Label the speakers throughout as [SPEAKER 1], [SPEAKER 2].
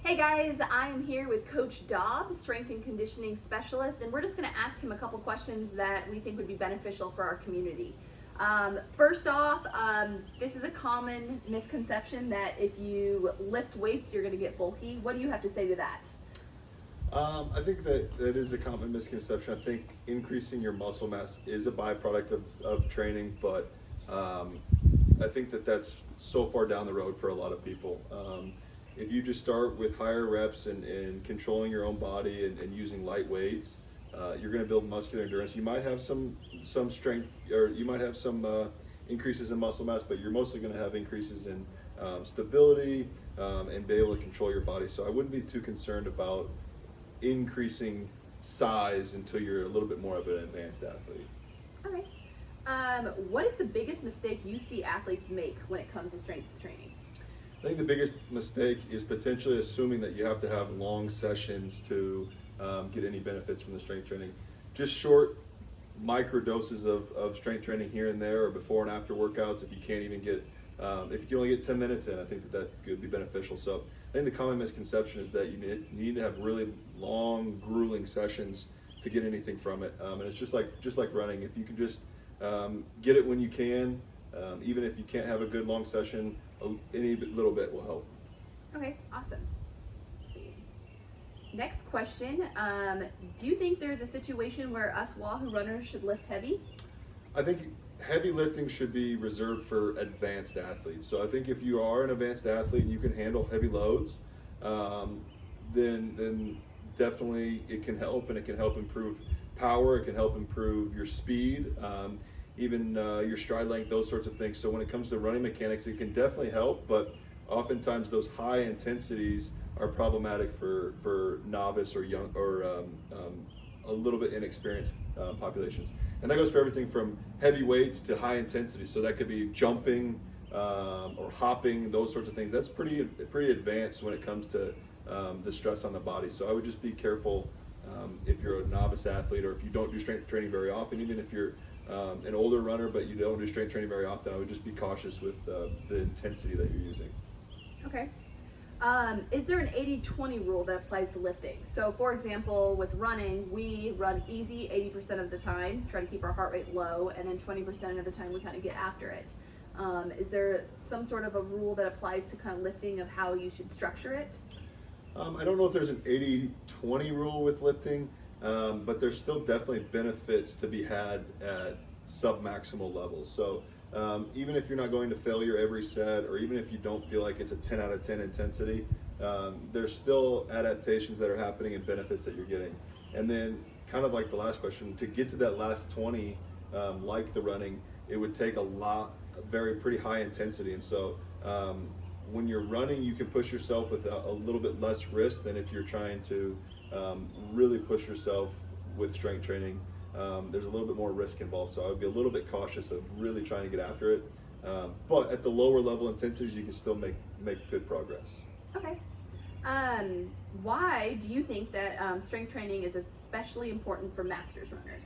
[SPEAKER 1] Hey guys, I am here with Coach Dobb, strength and conditioning specialist, and we're just going to ask him a couple questions that we think would be beneficial for our community. First off, this is a common misconception that if you lift weights, you're going to get bulky. What do you have to say to that?
[SPEAKER 2] I think that is a common misconception. I think increasing your muscle mass is a byproduct of training, but I think that's so far down the road for a lot of people. If you just start with higher reps and controlling your own body and using light weights, you're going to build muscular endurance. You might have some strength, or you might have some increases in muscle mass, but you're mostly going to have increases in stability and be able to control your body. So I wouldn't be too concerned about increasing size until you're a little bit more of an advanced athlete.
[SPEAKER 1] Okay. What is the biggest mistake you see athletes make when it comes to strength training?
[SPEAKER 2] I think the biggest mistake is potentially assuming that you have to have long sessions to get any benefits from the strength training. Just short micro doses of strength training here and there, or before and after workouts. If you can't even get, if you can only get 10 minutes in, I think that could be beneficial. So I think the common misconception is that you need to have really long, grueling sessions to get anything from it. And it's just like running. If you can just get it when you can, even if you can't have a good long session, any little bit will help.
[SPEAKER 1] Okay, awesome. Let's see. Next question. Do you think there's a situation where us Wahoo runners should lift heavy?
[SPEAKER 2] I think heavy lifting should be reserved for advanced athletes. So I think if you are an advanced athlete and you can handle heavy loads, then definitely it can help, and it can help improve power. It can help improve your speed, even your stride length, those sorts of things. So when it comes to running mechanics, it can definitely help, but oftentimes those high intensities are problematic for novice or young or a little bit inexperienced populations. And that goes for everything from heavy weights to high intensity. So that could be jumping or hopping, those sorts of things. That's pretty advanced when it comes to the stress on the body. So I would just be careful if you're a novice athlete, or if you don't do strength training very often. Even if you're an older runner but you don't do strength training very often, I would just be cautious with the intensity that you're using.
[SPEAKER 1] Okay. Is there an 80-20 rule that applies to lifting? So for example, with running, we run easy 80% of the time, try to keep our heart rate low, and then 20% of the time we kind of get after it. Is there some sort of a rule that applies to kind of lifting, of how you should structure it?
[SPEAKER 2] I don't know if there's an 80-20 rule with lifting, but there's still definitely benefits to be had at sub-maximal levels. So even if you're not going to failure every set, or even if you don't feel like it's a 10 out of 10 intensity, there's still adaptations that are happening and benefits that you're getting. And then, kind of like the last question, to get to that last 20, like the running, it would take pretty high intensity. And so when you're running, you can push yourself with a little bit less risk than if you're trying to really push yourself with strength training. There's a little bit more risk involved, so I would be a little bit cautious of really trying to get after it. But at the lower level intensities, you can still make good progress.
[SPEAKER 1] Okay. Why do you think that strength training is especially important for masters runners?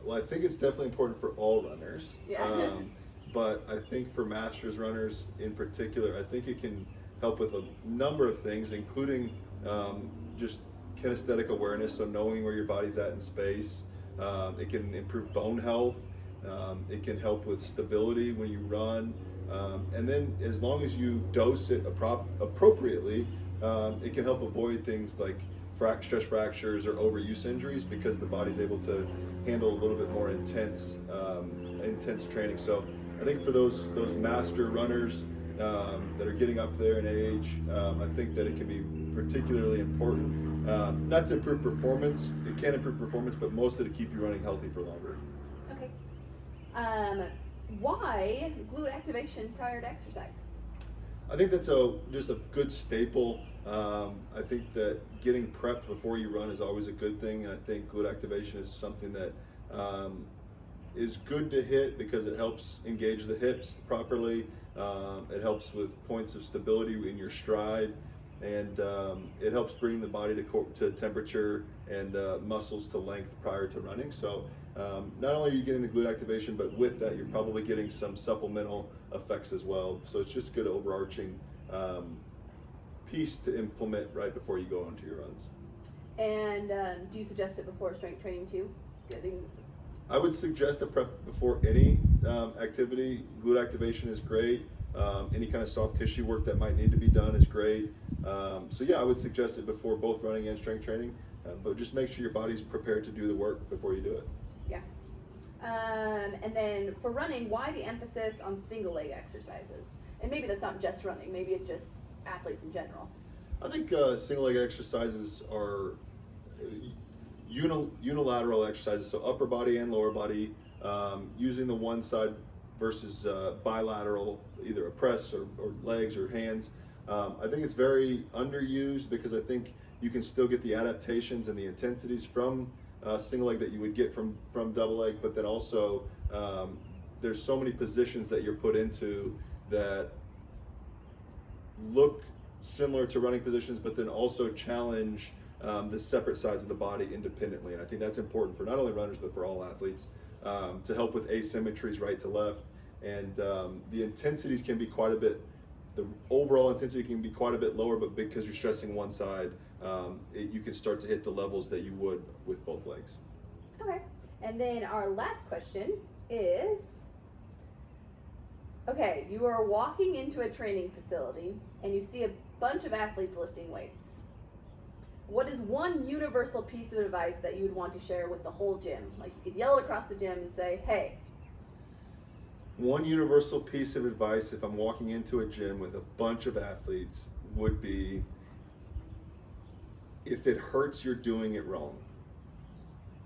[SPEAKER 2] Well, I think it's definitely important for all runners.
[SPEAKER 1] Yeah.
[SPEAKER 2] But I think for masters runners in particular, I think it can help with a number of things, including just kinesthetic awareness, so knowing where your body's at in space. It can improve bone health. It can help with stability when you run. And then as long as you dose it appropriately, it can help avoid things like stress fractures or overuse injuries, because the body's able to handle a little bit more intense training. So I think for those master runners that are getting up there in age, I think that it can be particularly important. Not to improve performance, it can improve performance, but mostly to keep you running healthy for longer.
[SPEAKER 1] Okay. Why glute activation prior to exercise?
[SPEAKER 2] I think that's just a good staple. I think that getting prepped before you run is always a good thing, and I think glute activation is something that is good to hit because it helps engage the hips properly. It helps with points of stability in your stride, and it helps bring the body to temperature and muscles to length prior to running. So not only are you getting the glute activation, but with that, you're probably getting some supplemental effects as well. So it's just good overarching piece to implement right before you go onto your runs.
[SPEAKER 1] And do you suggest it before strength training too?
[SPEAKER 2] I would suggest a prep before any activity. Glute activation is great. Any kind of soft tissue work that might need to be done is great. So yeah, I would suggest it before both running and strength training, but just make sure your body's prepared to do the work before you do it.
[SPEAKER 1] Yeah. And then for running, why the emphasis on single leg exercises? And maybe that's not just running, maybe it's just athletes in general.
[SPEAKER 2] I think single leg exercises are unilateral exercises, so upper body and lower body, using the one side versus bilateral, either a press or legs or hands. I think it's very underused because I think you can still get the adaptations and the intensities from single leg that you would get from double leg, but then also there's so many positions that you're put into that look similar to running positions, but then also challenge the separate sides of the body independently. And I think that's important for not only runners, but for all athletes, to help with asymmetries right to left. And the intensities can be quite a bit, the overall intensity can be quite a bit lower, but because you're stressing one side, you can start to hit the levels that you would with both legs.
[SPEAKER 1] Okay. And then our last question is, okay, you are walking into a training facility and you see a bunch of athletes lifting weights. What is one universal piece of advice that you would want to share with the whole gym? Like you could yell it across the gym and say, hey.
[SPEAKER 2] One universal piece of advice if I'm walking into a gym with a bunch of athletes would be, if it hurts, you're doing it wrong.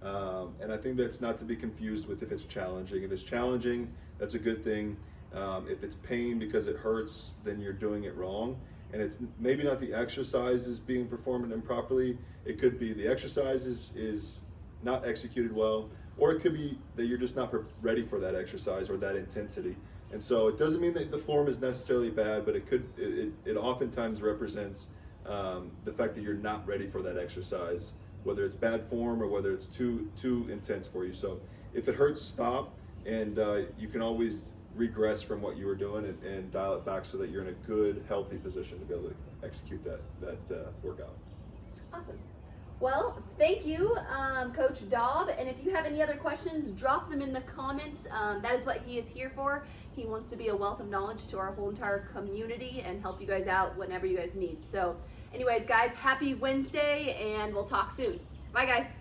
[SPEAKER 2] And I think that's not to be confused with if it's challenging. If it's challenging, that's a good thing. If it's pain because it hurts, then you're doing it wrong. And it's maybe not the exercise is being performed improperly. It could be the exercise is not executed well, or it could be that you're just not ready for that exercise or that intensity. And so it doesn't mean that the form is necessarily bad, but it oftentimes represents the fact that you're not ready for that exercise, whether it's bad form or whether it's too intense for you. So if it hurts, stop, and you can always regress from what you were doing and dial it back so that you're in a good, healthy position to be able to execute that workout.
[SPEAKER 1] Awesome. Well, thank you, Coach Daub. And if you have any other questions, drop them in the comments. That is what he is here for. He wants to be a wealth of knowledge to our whole entire community and help you guys out whenever you guys need. So anyways, guys, happy Wednesday, and we'll talk soon. Bye, guys.